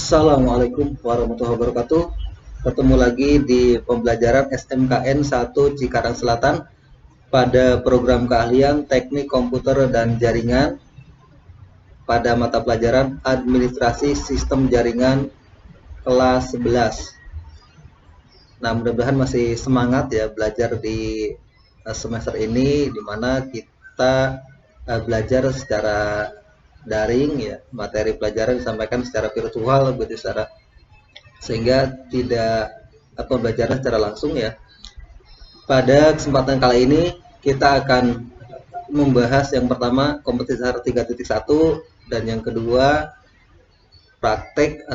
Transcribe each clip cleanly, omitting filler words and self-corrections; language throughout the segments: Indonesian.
Assalamualaikum warahmatullahi wabarakatuh. Ketemu lagi di pembelajaran SMKN 1 Cikarang Selatan pada program keahlian Teknik Komputer dan Jaringan pada mata pelajaran Administrasi Sistem Jaringan kelas 11. Nah, mudah-mudahan masih semangat ya belajar di semester ini, di mana kita belajar secara daring ya, materi pelajaran disampaikan secara virtual begitu, sehingga tidak pembelajaran secara langsung ya. Pada kesempatan kali ini kita akan membahas yang pertama kompetisi dasar 3.1 dan yang kedua praktek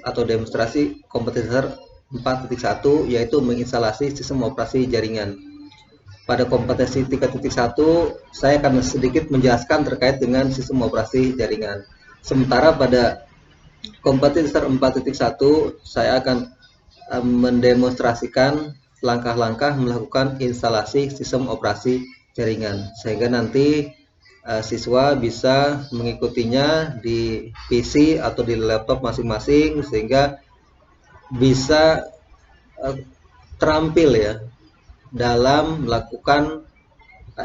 atau demonstrasi kompetisi dasar 4.1, yaitu menginstalasi sistem operasi jaringan. Pada kompetensi 3.1 saya akan sedikit menjelaskan terkait dengan sistem operasi jaringan. Sementara pada kompetensi dasar 4.1 saya akan mendemonstrasikan langkah-langkah melakukan instalasi sistem operasi jaringan, sehingga nanti siswa bisa mengikutinya di PC atau di laptop masing-masing, sehingga bisa terampil ya dalam melakukan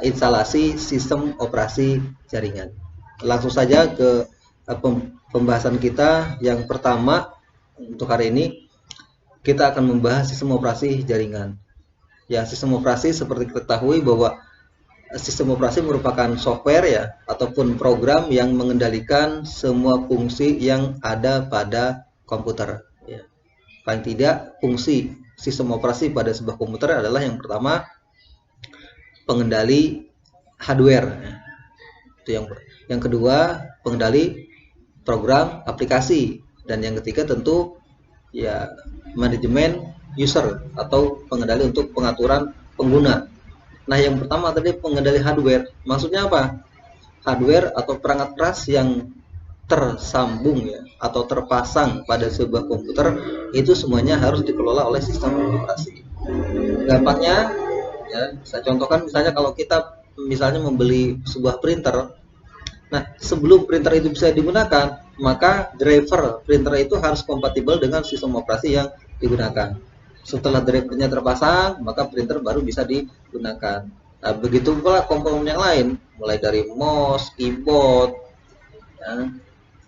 instalasi sistem operasi jaringan. Langsung saja ke pembahasan kita. Yang pertama untuk hari ini kita akan membahas sistem operasi jaringan. Ya, sistem operasi seperti kita ketahui bahwa sistem operasi merupakan software ya ataupun program yang mengendalikan semua fungsi yang ada pada komputer. Ya. Paling tidak fungsi sistem operasi pada sebuah komputer adalah yang pertama pengendali hardware. Itu yang kedua pengendali program aplikasi, dan yang ketiga tentu ya manajemen user atau pengendali untuk pengaturan pengguna. Nah, yang pertama tadi pengendali hardware. Maksudnya apa? Hardware atau perangkat keras yang tersambung ya atau terpasang pada sebuah komputer itu semuanya harus dikelola oleh sistem operasi. Gampangnya ya, saya contohkan misalnya kalau kita misalnya membeli sebuah printer. Nah, sebelum printer itu bisa digunakan, maka driver printer itu harus kompatibel dengan sistem operasi yang digunakan. Setelah drivernya terpasang, maka printer baru bisa digunakan. Nah, begitu pula komponen yang lain, mulai dari mouse, keyboard,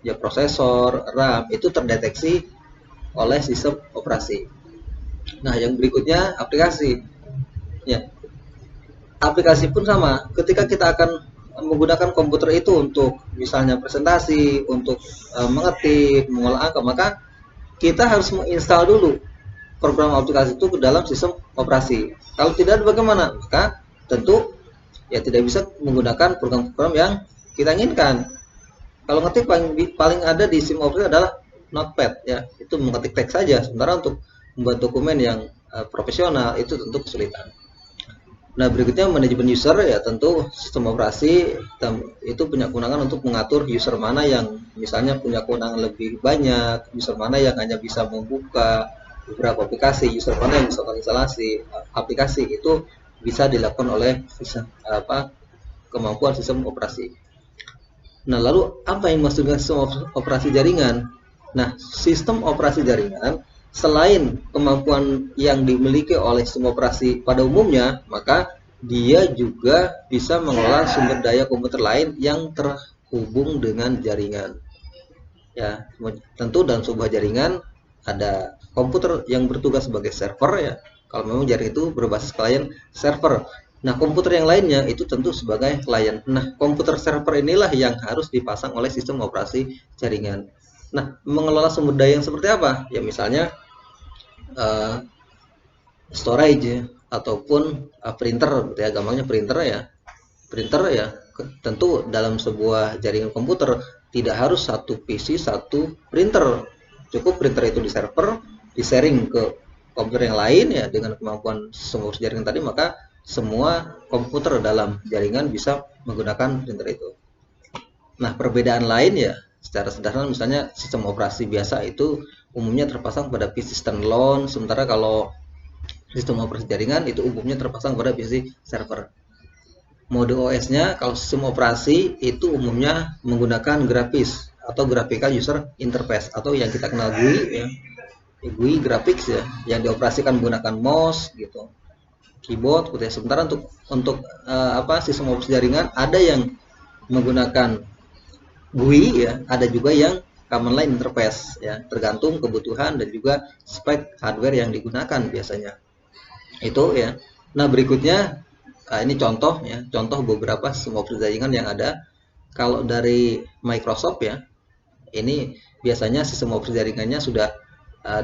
ya prosesor, RAM, itu terdeteksi oleh sistem operasi. Nah, yang berikutnya aplikasi. Ya, aplikasi pun sama. Ketika kita akan menggunakan komputer itu untuk misalnya presentasi, untuk mengetik, mengolah angka, maka kita harus menginstal dulu program aplikasi itu ke dalam sistem operasi. Kalau tidak, bagaimana? Maka tentu ya tidak bisa menggunakan program-program yang kita inginkan. Kalau ngetik paling ada di sistem operasi adalah Notepad ya, itu mengetik teks saja. Sementara untuk membuat dokumen yang profesional itu tentu kesulitan. Nah, berikutnya manajemen user ya, tentu sistem operasi itu punya kewenangan untuk mengatur user mana yang misalnya punya kewenangan lebih banyak, user mana yang hanya bisa membuka beberapa aplikasi, user mana yang bisa menginstalasi aplikasi, itu bisa dilakukan oleh kemampuan sistem operasi. Nah, lalu apa yang maksud dengan sistem operasi jaringan? Nah, sistem operasi jaringan selain kemampuan yang dimiliki oleh sistem operasi pada umumnya, maka dia juga bisa mengelola sumber daya komputer lain yang terhubung dengan jaringan. Ya, tentu dalam sebuah jaringan ada komputer yang bertugas sebagai server ya. Kalau memang jaringan itu berbasis klien server. Nah, komputer yang lainnya itu tentu sebagai klien. Nah, komputer server inilah yang harus dipasang oleh sistem operasi jaringan. Nah, mengelola sumber daya yang seperti apa? Ya, misalnya storage ataupun printer, ya gampangnya printer ya. Tentu dalam sebuah jaringan komputer tidak harus satu PC satu printer. Cukup printer itu di server, di-sharing ke komputer yang lain ya dengan kemampuan semua jaringan tadi, maka semua komputer dalam jaringan bisa menggunakan printer itu. Nah, perbedaan lain ya secara sederhana, misalnya sistem operasi biasa itu umumnya terpasang pada PC standalone, sementara kalau sistem operasi jaringan itu umumnya terpasang pada PC server. Mode OS-nya kalau sistem operasi itu umumnya menggunakan grafis atau graphical user interface, atau yang kita kenal GUI ya. GUI graphics ya, yang dioperasikan menggunakan mouse gitu, keyboard gitu ya. Sementara untuk sistem operasi jaringan ada yang menggunakan GUI ya, ada juga yang command line interface ya, tergantung kebutuhan dan juga spek hardware yang digunakan biasanya. Itu ya. Nah, berikutnya ini contoh ya, contoh beberapa sistem operasi jaringan yang ada. Kalau dari Microsoft ya, ini biasanya sistem operasi jaringannya sudah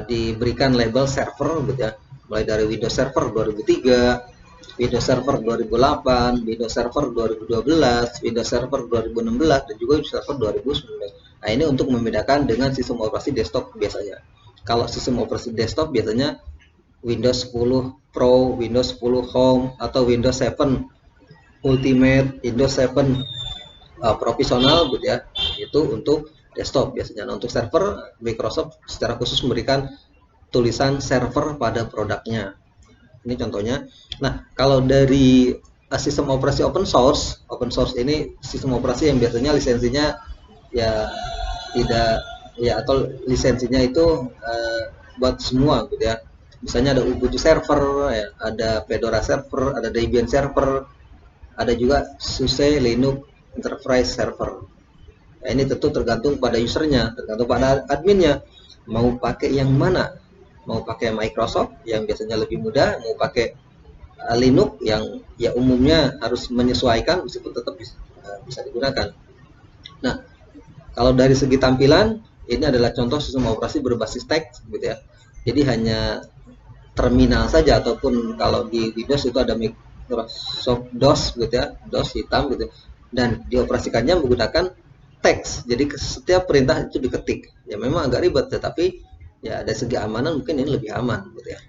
diberikan label server gitu ya, mulai dari Windows Server 2003, Windows Server 2008, Windows Server 2012, Windows Server 2016, dan juga Windows Server 2019. Nah, ini untuk membedakan dengan sistem operasi desktop biasanya. Kalau sistem operasi desktop biasanya Windows 10 Pro, Windows 10 Home, atau Windows 7 Ultimate, Windows 7 profesional gitu ya. Itu untuk desktop biasanya. Nah, untuk server, Microsoft secara khusus memberikan tulisan server pada produknya. Ini contohnya. Nah, kalau dari sistem operasi open source ini sistem operasi yang biasanya lisensinya ya tidak ya, atau lisensinya itu buat semua gitu ya. Misalnya ada Ubuntu server, ya, ada Fedora server, ada Debian server, ada juga SUSE Linux Enterprise server. Nah, ini tentu tergantung pada usernya, tergantung pada adminnya. Mau pakai yang mana? Mau pakai Microsoft yang biasanya lebih mudah, mau pakai Linux yang ya umumnya harus menyesuaikan meskipun tetap bisa digunakan. Nah, kalau dari segi tampilan, ini adalah contoh sistem operasi berbasis teks gitu ya. Jadi hanya terminal saja, ataupun kalau di Windows itu ada Microsoft DOS gitu ya, DOS hitam gitu, dan dioperasikannya menggunakan teks. Jadi setiap perintah itu diketik. Ya memang agak ribet, tetapi ya dari segi amanan mungkin ini lebih aman gitu ya.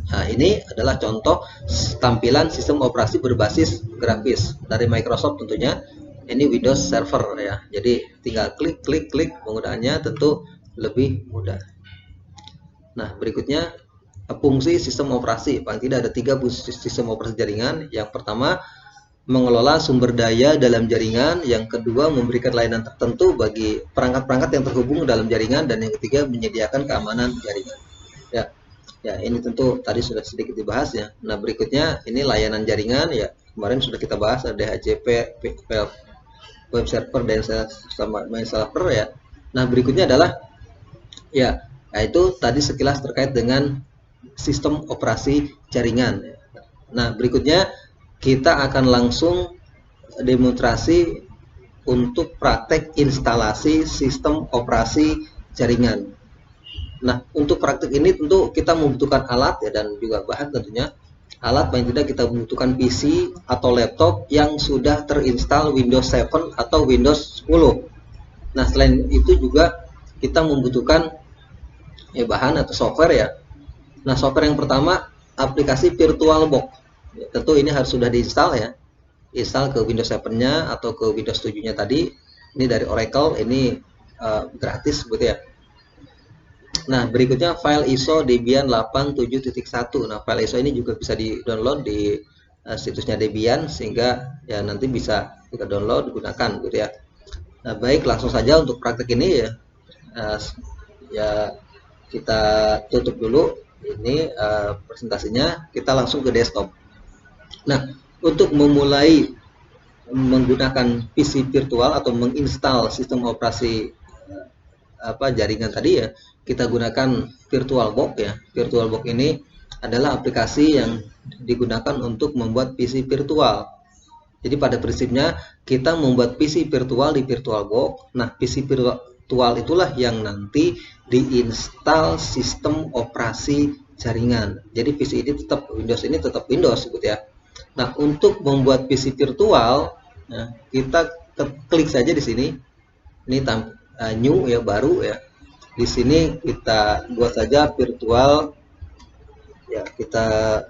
Nah, ini adalah contoh tampilan sistem operasi berbasis grafis dari Microsoft tentunya. Ini Windows Server ya. Jadi tinggal klik penggunaannya tentu lebih mudah. Nah, berikutnya fungsi sistem operasi. Paling tidak ada 3 fungsi sistem operasi jaringan. Yang pertama, mengelola sumber daya dalam jaringan. Yang kedua, memberikan layanan tertentu bagi perangkat-perangkat yang terhubung dalam jaringan. Dan yang ketiga, menyediakan keamanan jaringan. Ya, ini tentu tadi sudah sedikit dibahas ya. Nah, berikutnya ini layanan jaringan ya. Kemarin sudah kita bahas ada DHCP, web server, dan sama main server ya. Nah, berikutnya adalah ya, itu tadi sekilas terkait dengan sistem operasi jaringan. Nah, berikutnya kita akan langsung demonstrasi untuk praktek instalasi sistem operasi jaringan. Nah, untuk praktek ini tentu kita membutuhkan alat ya, dan juga bahan tentunya. Alat paling tidak kita membutuhkan PC atau laptop yang sudah terinstall Windows 7 atau Windows 10. Nah, selain itu juga kita membutuhkan ya bahan atau software ya. Nah, software yang pertama aplikasi VirtualBox. Ya, tentu ini harus sudah diinstal ya. Install ke Windows 7-nya atau ke Windows 7-nya tadi. Ini dari Oracle, ini gratis gitu ya. Nah, berikutnya file ISO Debian 87.1. Nah, file ISO ini juga bisa di-download di situsnya Debian, sehingga ya nanti bisa kita download, gunakan gitu ya. Nah, baik, langsung saja untuk praktek ini ya. Ya kita tutup dulu ini presentasinya, kita langsung ke desktop. Nah, untuk memulai menggunakan PC virtual atau menginstal sistem operasi jaringan tadi ya, kita gunakan VirtualBox ya. VirtualBox ini adalah aplikasi yang digunakan untuk membuat PC virtual. Jadi pada prinsipnya kita membuat PC virtual di VirtualBox. Nah, PC virtual itulah yang nanti diinstal sistem operasi jaringan. Jadi PC ini tetap Windows gitu ya. Nah, untuk membuat PC virtual, nah, kita klik saja di sini. Ini new ya, baru ya. Di sini kita buat saja virtual ya, kita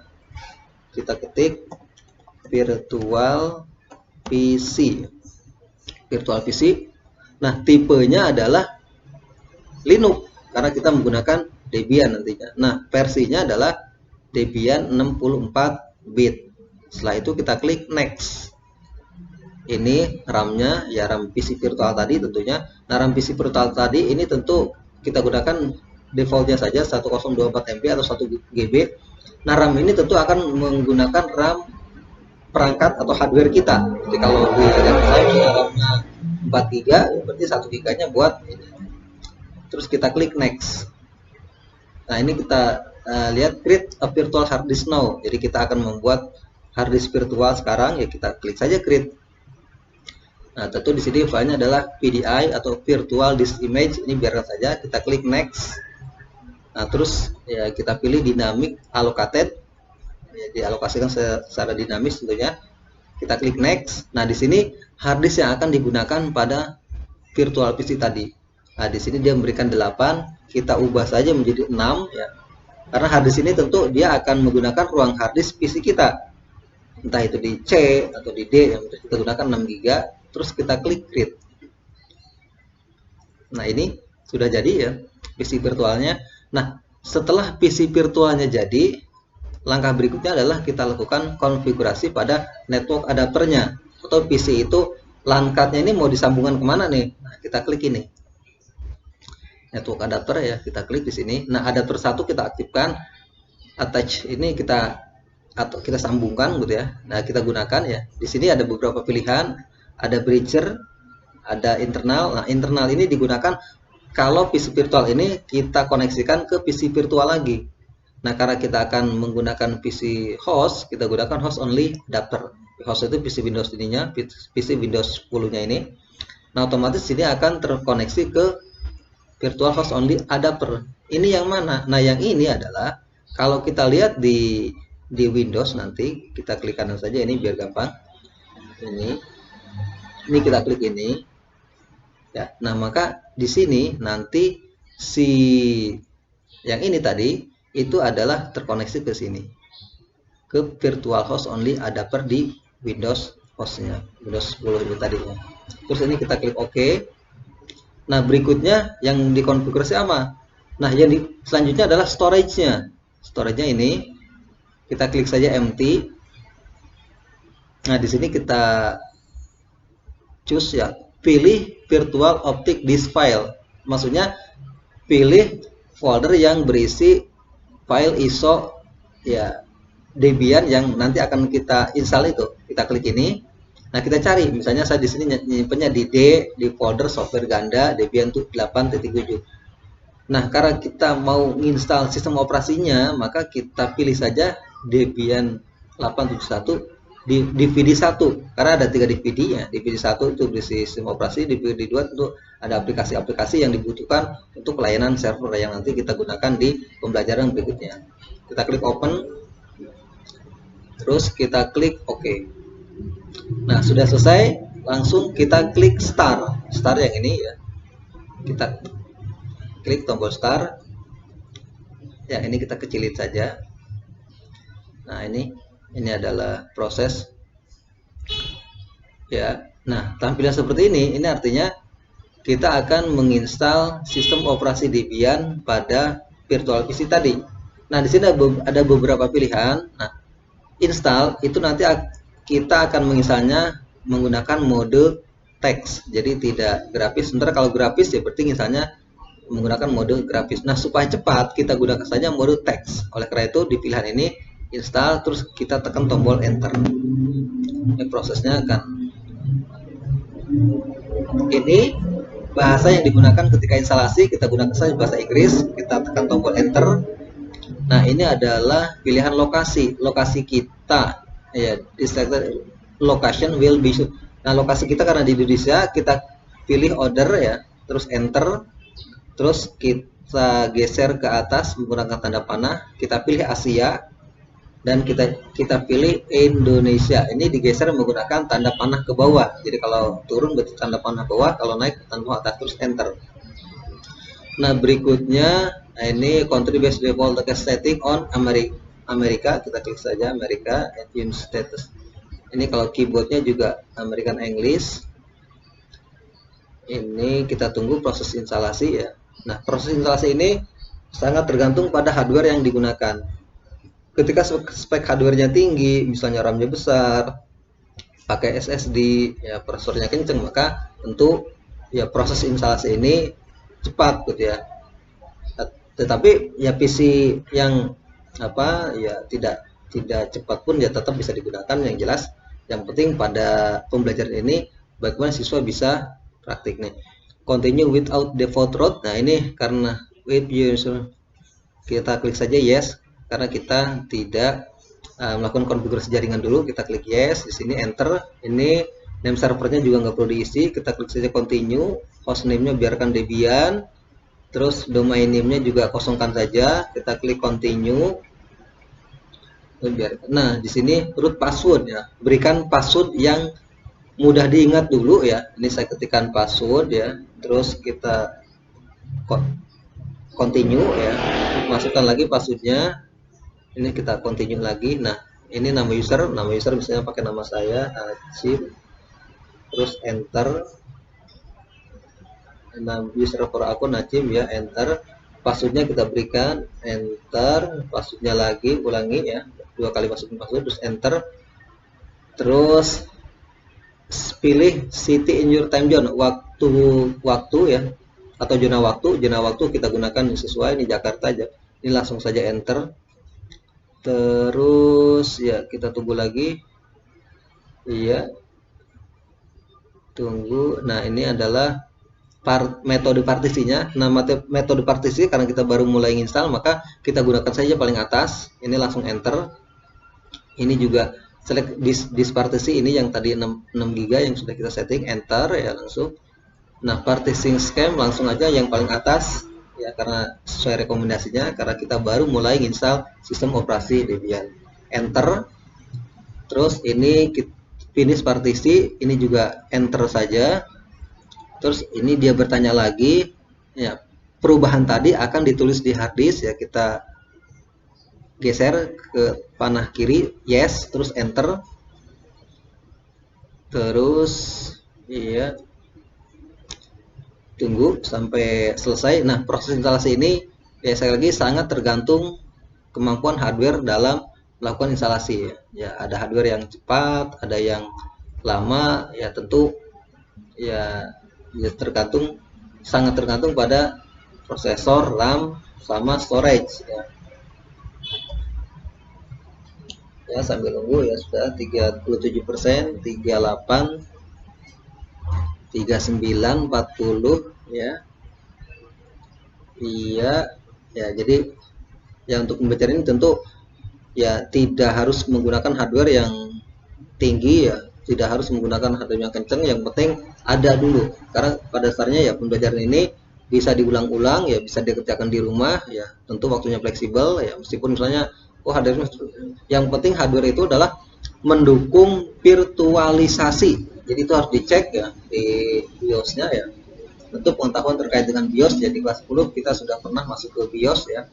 ketik virtual PC. Nah, tipenya adalah Linux karena kita menggunakan Debian nantinya. Nah, versinya adalah Debian 64 bit. Setelah itu kita klik next. Ini RAM-nya ya RAM PC virtual tadi tentunya. Nah, RAM PC virtual tadi ini tentu kita gunakan defaultnya saja 1024 MB atau 1 GB. Nah, RAM ini tentu akan menggunakan RAM perangkat atau hardware kita. Jadi kalau di RAM saya RAM-nya 4 GB, berarti 1 GB-nya buat ini. Terus kita klik next. Nah, ini kita lihat create a virtual hard disk now. Jadi kita akan membuat hard disk virtual sekarang, ya kita klik saja create. Nah, tentu di sini filenya adalah PDI atau virtual disk image. Ini biarkan saja, kita klik next. Nah, terus ya kita pilih dynamic allocated. Ya, dialokasikan secara dinamis tentunya. Kita klik next. Nah, di sini hard disk yang akan digunakan pada virtual PC tadi. Nah, di sini dia memberikan 8, kita ubah saja menjadi 6 ya. Karena hard disk ini tentu dia akan menggunakan ruang hard disk PC kita. Entah itu di C atau di D, yang kita gunakan 6 GB. Terus kita klik create. Nah, ini sudah jadi ya PC virtualnya. Nah, setelah PC virtualnya jadi, langkah berikutnya adalah kita lakukan konfigurasi pada network adapternya. Atau PC itu LAN card-nya ini mau disambungkan kemana nih? Nah, kita klik ini. Network adapter ya, kita klik di sini. Nah, adapter 1 kita aktifkan. Attach ini kita sambungkan gitu ya. Nah, kita gunakan ya. Di sini ada beberapa pilihan. Ada bridger, ada internal. Nah, internal ini digunakan kalau PC virtual ini kita koneksikan ke PC virtual lagi. Nah, karena kita akan menggunakan PC host, kita gunakan host only adapter. Host itu PC Windows ininya, PC Windows 10-nya ini. Nah, otomatis ini akan terkoneksi ke virtual host only adapter. Ini yang mana? Nah, yang ini adalah kalau kita lihat di Windows nanti, kita klik kanan saja ini biar gampang. Ini kita klik ini. Ya, nah maka di sini nanti si yang ini tadi itu adalah terkoneksi ke sini, ke virtual host only adapter di Windows hostnya, Windows 10 ini tadi. Terus ini kita klik OK. Nah, berikutnya yang dikonfigurasi apa? Nah, selanjutnya adalah storage-nya. Storage-nya ini kita klik saja empty. Nah, di sini kita choose ya, pilih virtual optic disk file. Maksudnya pilih folder yang berisi file ISO ya Debian yang nanti akan kita install itu. Kita klik ini. Nah, kita cari, misalnya saya di sini nyimpennya di D, di folder software ganda Debian 8.7. Nah, karena kita mau install sistem operasinya, maka kita pilih saja Debian 871 di DVD 1, karena ada 3 DVD-nya. DVD 1 itu berisi sistem operasi, DVD 2 itu ada aplikasi-aplikasi yang dibutuhkan untuk layanan server yang nanti kita gunakan di pembelajaran berikutnya. Kita klik open, terus kita klik OK. Nah, sudah selesai, langsung kita klik start yang ini ya. Kita klik tombol start. Ya, ini kita kecilin saja. Nah, ini adalah proses ya. Nah, tampilan seperti ini artinya kita akan menginstal sistem operasi Debian pada virtual PC tadi. Nah, di sini ada beberapa pilihan. Nah, install itu nanti kita akan menginstalnya menggunakan mode teks, jadi tidak grafis. Sementara kalau grafis ya berarti misalnya menggunakan mode grafis. Nah, supaya cepat kita gunakan saja mode teks. Oleh karena itu di pilihan ini install, terus kita tekan tombol enter. Ini prosesnya akan ini bahasa yang digunakan ketika instalasi, kita gunakan saja bahasa Inggris. Kita tekan tombol enter. Nah, ini adalah pilihan lokasi kita ya, selected location will be. Nah, lokasi kita karena di Indonesia, kita pilih order ya, terus enter, terus kita geser ke atas menggunakan tanda panah, kita pilih Asia, dan kita pilih Indonesia. Ini digeser menggunakan tanda panah ke bawah. Jadi kalau turun berarti tanda panah ke bawah, kalau naik tanda panah atas, terus enter. Nah, berikutnya ini country based default text setting on Amerika. Kita klik saja Amerika and use status. Ini kalau keyboardnya juga American English. Ini kita tunggu proses instalasi ya. Nah, proses instalasi ini sangat tergantung pada hardware yang digunakan. Ketika spek hardware-nya tinggi, misalnya RAM-nya besar, pakai SSD, ya prosesornya kenceng, maka tentu ya proses instalasi ini cepat gitu ya. Tetapi ya PC yang apa ya tidak cepat pun ya tetap bisa digunakan. Yang jelas yang penting pada pembelajaran ini bagaimana siswa bisa praktik nih. Continue without default route. Nah ini karena with user, kita klik saja yes karena kita tidak melakukan konfigurasi jaringan dulu. Kita klik yes, di sini enter. Ini name servernya juga nggak perlu diisi, kita klik saja continue. Hostname-nya biarkan Debian, terus domain name-nya juga kosongkan saja, kita klik continue. Nah di sini root password ya, berikan password yang mudah diingat dulu ya. Ini saya ketikkan password ya, terus kita continue ya, masukkan lagi passwordnya. Ini kita continue lagi. Nah ini nama user misalnya pakai nama saya Acip, terus enter. Nama user for akun Acip ya, enter. Passwordnya kita berikan, enter. Passwordnya lagi, ulangi ya, 2 kali masukin password, terus enter. Terus pilih city in your time zone, waktu ya, atau zona waktu kita gunakan sesuai. Ini Jakarta aja, ini langsung saja enter. Terus ya kita tunggu lagi, iya tunggu. Nah ini adalah metode partisinya. Nah metode partisi karena kita baru mulai install, maka kita gunakan saja paling atas. Ini langsung enter. Ini juga select this partisi, ini yang tadi 6 GB yang sudah kita setting, enter ya langsung. Nah partitioning scheme langsung aja yang paling atas ya, karena sesuai rekomendasinya, karena kita baru mulai install sistem operasi Debian. Enter. Terus ini finish partisi, ini juga enter saja. Terus ini dia bertanya lagi ya, perubahan tadi akan ditulis di hard disk ya, kita geser ke panah kiri, yes, terus enter. Terus iya tunggu sampai selesai. Nah proses instalasi ini ya sekali lagi sangat tergantung kemampuan hardware dalam melakukan instalasi ya. Ada hardware yang cepat, ada yang lama ya, tentu ya sangat tergantung pada prosesor, RAM, sama storage ya. Ya sambil nunggu ya, sudah 37%, 38, 39, 40 ya. Iya ya, jadi ya untuk pembelajaran ini tentu ya tidak harus menggunakan hardware yang tinggi ya, tidak harus menggunakan hardware yang kencang, yang penting ada dulu. Karena pada dasarnya ya pembelajaran ini bisa diulang-ulang ya, bisa dikerjakan di rumah ya, tentu waktunya fleksibel ya. Meskipun misalnya hardware, yang penting hardware itu adalah mendukung virtualisasi. Jadi itu harus dicek ya di BIOS-nya ya. Tentu pengetahuan terkait dengan BIOS, jadi kelas 10 kita sudah pernah masuk ke BIOS ya,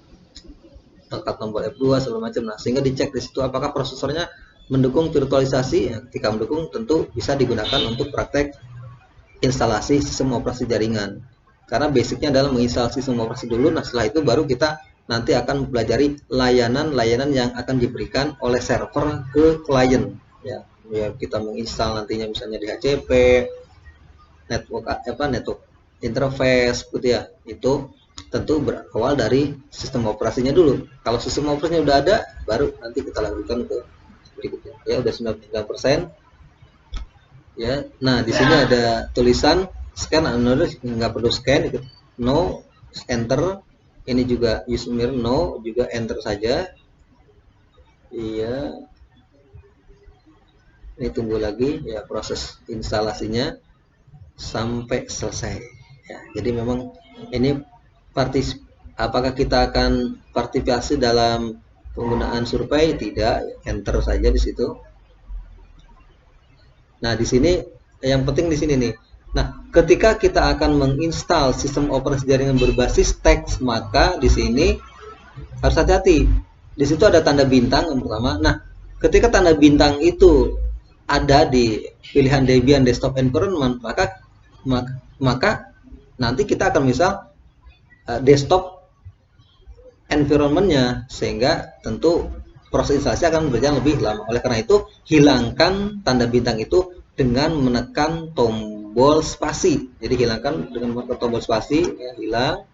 angkat tombol F2 segala macam. Nah sehingga dicek di situ apakah prosesornya mendukung virtualisasi ya. Ketika mendukung tentu bisa digunakan untuk praktek instalasi sistem operasi jaringan, karena basicnya adalah menginstal sistem operasi dulu. Nah setelah itu baru kita nanti akan mempelajari layanan-layanan yang akan diberikan oleh server ke klien ya. Ya kita menginstal nantinya misalnya di HCP, network interface gitu ya. Itu tentu berawal dari sistem operasinya dulu. Kalau sistem operasinya udah ada, baru nanti kita lanjutkan ke berikutnya. Ya udah 99% ya. Nah di sini ada tulisan scan another, nggak perlu scan, no, enter. Ini juga use mirror, no, juga enter saja. Iya, ini tunggu lagi ya proses instalasinya sampai selesai ya. Jadi memang ini apakah kita akan partisipasi dalam penggunaan survei? Tidak, enter saja di situ. Nah di sini yang penting di sini nih. Nah ketika kita akan menginstal sistem operasi jaringan berbasis teks, maka di sini harus hati-hati. Di situ ada tanda bintang yang pertama. Nah ketika tanda bintang itu ada di pilihan Debian Desktop Environment, maka nanti kita akan misal desktop environment-nya, sehingga tentu proses instalasi akan berjalan lebih lama. Oleh karena itu, hilangkan tanda bintang itu dengan menekan tombol spasi. Jadi hilangkan dengan menekan tombol spasi, ya, hilang.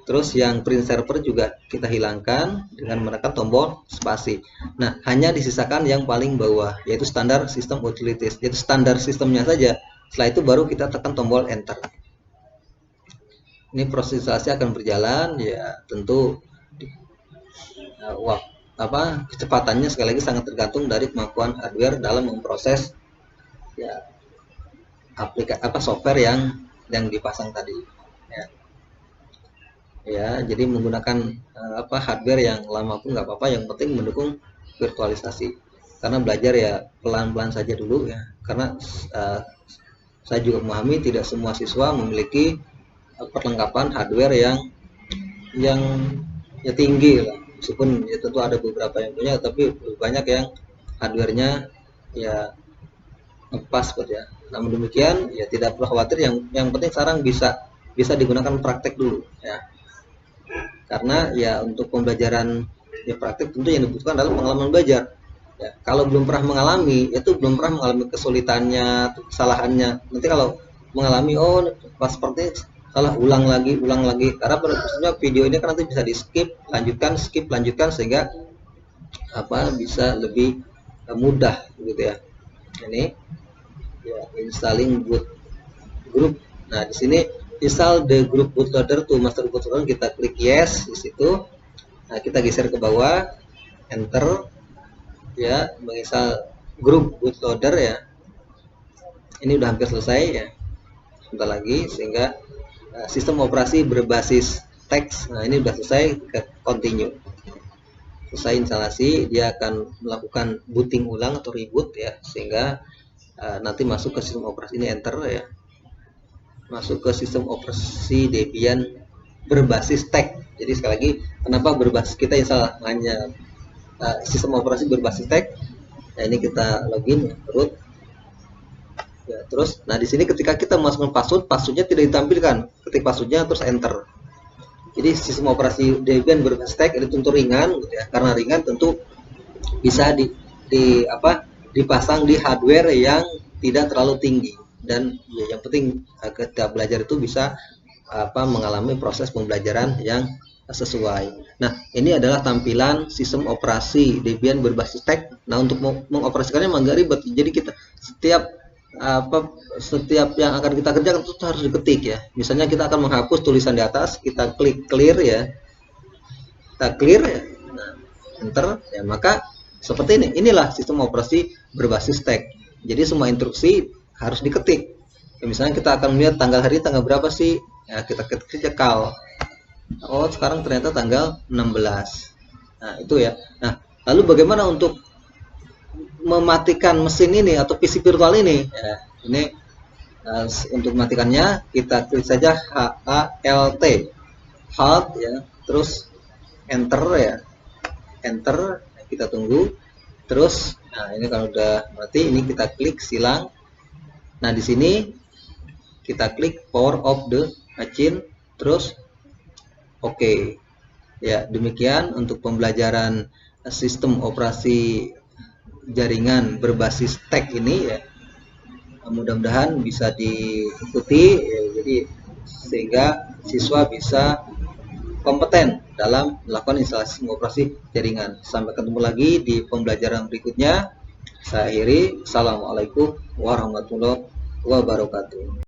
Terus yang print server juga kita hilangkan dengan menekan tombol spasi. Nah, hanya disisakan yang paling bawah, yaitu standar sistem utilities, yaitu standar sistemnya saja. Setelah itu baru kita tekan tombol enter. Ini proses instalasi akan berjalan, ya tentu kecepatannya sekali lagi sangat tergantung dari kemampuan hardware dalam memproses ya software yang dipasang tadi. Ya, jadi menggunakan hardware yang lama pun nggak apa-apa, yang penting mendukung virtualisasi. Karena belajar ya pelan-pelan saja dulu ya, karena saya juga memahami tidak semua siswa memiliki perlengkapan hardware yang ya tinggi lah. Meskipun ya tentu ada beberapa yang punya, tapi banyak yang hardware-nya ya pas ya. Namun demikian ya tidak perlu khawatir, yang penting sekarang bisa digunakan praktek dulu ya. Karena ya untuk pembelajaran ya praktek tentu yang dibutuhkan adalah pengalaman belajar. Ya, kalau belum pernah mengalami, itu belum pernah mengalami kesulitannya, kesalahannya. Nanti kalau mengalami, pas seperti salah, ulang lagi. Karena pada video ini kan nanti bisa di skip, lanjutkan sehingga bisa lebih mudah gitu ya. Ini ya installing boot group. Nah, di sini install the group bootloader to master bootloader, kita klik yes di situ. Nah, kita geser ke bawah, enter ya, menginstal grup bootloader ya. Ini udah hampir selesai ya, sebentar lagi, sehingga sistem operasi berbasis teks. Nah, ini udah selesai, ke continue. Selesai instalasi, dia akan melakukan booting ulang atau reboot ya, sehingga nanti masuk ke sistem operasi. Ini enter ya, masuk ke sistem operasi Debian berbasis teks. Jadi sekali lagi, kenapa berbasis, kita install hanya sistem operasi berbasis teks. Nah, ini kita login root ya, terus nah di sini ketika kita memasukkan passwordnya tidak ditampilkan. Ketik passwordnya terus enter. Jadi sistem operasi Debian berbasis teks ini tentu ringan gitu ya. Karena ringan tentu bisa dipasang di hardware yang tidak terlalu tinggi, dan ya, yang penting ketika belajar itu bisa mengalami proses pembelajaran yang sesuai. Nah, ini adalah tampilan sistem operasi Debian berbasis teks. Nah, untuk mengoperasikannya memang nggak ribet. Jadi kita setiap yang akan kita kerjakan itu harus diketik ya. Misalnya kita akan menghapus tulisan di atas, kita klik clear ya. Kita clear ya. Nah, enter ya, maka seperti ini. Inilah sistem operasi berbasis teks. Jadi semua instruksi harus diketik. Ya, misalnya kita akan melihat tanggal hari tanggal berapa sih? Ya, kita ketik saja cal. Sekarang ternyata tanggal 16. Nah, itu ya. Nah, lalu bagaimana untuk mematikan mesin ini atau PC virtual ini? Ya, ini untuk mematikannya kita klik saja HALT, halt ya, terus enter ya, enter. Kita tunggu. Terus, nah ini kalau udah mati, ini kita klik silang. Nah, di sini kita klik power of the machine, terus oke. Ya, demikian untuk pembelajaran sistem operasi jaringan berbasis teks ini ya. Mudah-mudahan bisa diikuti ya, jadi sehingga siswa bisa kompeten dalam melakukan instalasi operasi jaringan. Sampai ketemu lagi di pembelajaran berikutnya. Saya akhiri. Assalamualaikum warahmatullahi wabarakatuh.